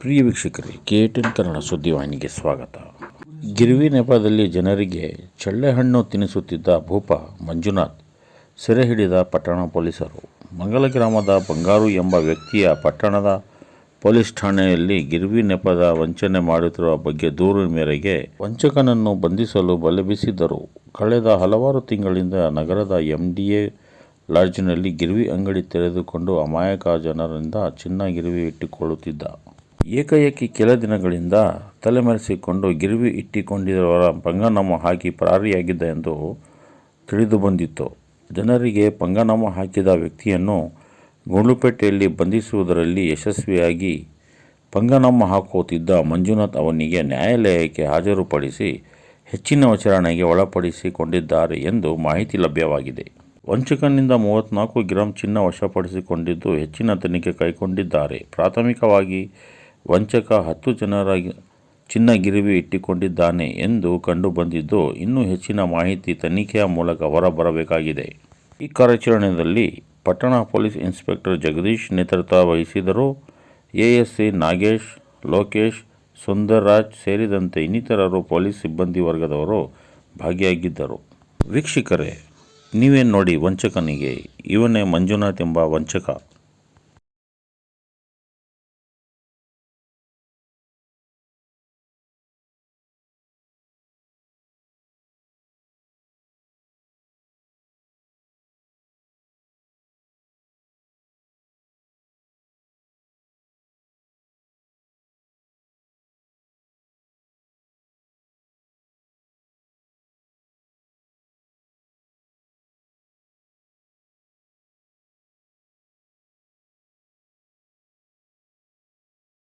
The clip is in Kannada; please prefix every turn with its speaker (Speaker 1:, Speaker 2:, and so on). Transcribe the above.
Speaker 1: ಪ್ರಿಯ ವೀಕ್ಷಕರೇ, KTN ಕನ್ನಡ ಸುದ್ದಿವಾಹಿನಿಗೆ ಸ್ವಾಗತ. ಗಿರ್ವಿ ನೆಪದಲ್ಲಿ ಜನರಿಗೆ ಚಳ್ಳೆಹಣ್ಣು ತಿನ್ನಿಸುತ್ತಿದ್ದ ಭೂಪ ಮಂಜುನಾಥ್ ಸೆರೆ ಹಿಡಿದ ಪಟ್ಟಣ ಪೊಲೀಸರು. ಮಂಗಲ ಗ್ರಾಮದ ಬಂಗಾರು ಎಂಬ ವ್ಯಕ್ತಿಯ ಪಟ್ಟಣದ ಪೊಲೀಸ್ ಠಾಣೆಯಲ್ಲಿ ಗಿರ್ವಿ ನೆಪದ ವಂಚನೆ ಮಾಡುತ್ತಿರುವ ಬಗ್ಗೆ ದೂರಿನ ಮೇರೆಗೆ ವಂಚಕನನ್ನು ಬಂಧಿಸಲು ಬಲೆ ಬೀಸಿದ್ದರು. ಕಳೆದ ಹಲವಾರು ತಿಂಗಳಿಂದ ನಗರದ MDA ಲಾಡ್ಜ್ನಲ್ಲಿ ಗಿರ್ವಿ ಅಂಗಡಿ ತೆರೆದುಕೊಂಡು ಅಮಾಯಕ ಜನರಿಂದ ಚಿನ್ನ ಗಿರ್ವಿ ಇಟ್ಟುಕೊಳ್ಳುತ್ತಿದ್ದ. ಏಕಾಏಕಿ ಕೆಲ ದಿನಗಳಿಂದ ತಲೆಮರೆಸಿಕೊಂಡು ಗಿರ್ವಿ ಇಟ್ಟಿಕೊಂಡಿರುವವರ ಪಂಗನಾಮ ಹಾಕಿ ಪರಾರಿಯಾಗಿದ್ದ ಎಂದು ತಿಳಿದುಬಂದಿತ್ತು. ಜನರಿಗೆ ಪಂಗನಾಮ ಹಾಕಿದ ವ್ಯಕ್ತಿಯನ್ನು ಗುಂಡ್ಲುಪೇಟೆಯಲ್ಲಿ ಬಂಧಿಸುವುದರಲ್ಲಿ ಯಶಸ್ವಿಯಾಗಿ ಪಂಗನಾಮ ಹಾಕುತ್ತಿದ್ದ ಮಂಜುನಾಥ್ ಅವನಿಗೆ ನ್ಯಾಯಾಲಯಕ್ಕೆ ಹಾಜರುಪಡಿಸಿ ಹೆಚ್ಚಿನ ವಿಚಾರಣೆಗೆ ಒಳಪಡಿಸಿಕೊಂಡಿದ್ದಾರೆ ಎಂದು ಮಾಹಿತಿ ಲಭ್ಯವಾಗಿದೆ. ವಂಚಕನಿಂದ 34 ಗ್ರಾಂ ಚಿನ್ನ ವಶಪಡಿಸಿಕೊಂಡಿದ್ದು ಹೆಚ್ಚಿನ ತನಿಖೆ ಕೈಗೊಂಡಿದ್ದಾರೆ. ಪ್ರಾಥಮಿಕವಾಗಿ ವಂಚಕ 10 ಜನರ ಚಿನ್ನ ಗಿರ್ವಿ ಇಟ್ಟುಕೊಂಡಿದ್ದಾನೆ ಎಂದು ಕಂಡುಬಂದಿದ್ದು, ಇನ್ನೂ ಹೆಚ್ಚಿನ ಮಾಹಿತಿ ತನಿಖೆಯ ಮೂಲಕ ಹೊರಬರಬೇಕಾಗಿದೆ. ಈ ಕಾರ್ಯಾಚರಣೆಯಲ್ಲಿ ಪಟ್ಟಣ ಪೊಲೀಸ್ ಇನ್ಸ್ಪೆಕ್ಟರ್ ಜಗದೀಶ್ ನೇತೃತ್ವ ವಹಿಸಿದರು. ASI ನಾಗೇಶ್, ಲೋಕೇಶ್, ಸುಂದರ್ರಾಜ್ ಸೇರಿದಂತೆ ಇನ್ನಿತರರು ಪೊಲೀಸ್ ಸಿಬ್ಬಂದಿ ವರ್ಗದವರು ಭಾಗಿಯಾಗಿದ್ದರು. ವೀಕ್ಷಕರೇ, ನೀವೇ ನೋಡಿ, ವಂಚಕನಿಗೆ ಇವನೇ ಮಂಜುನಾಥ್ ಎಂಬ ವಂಚಕ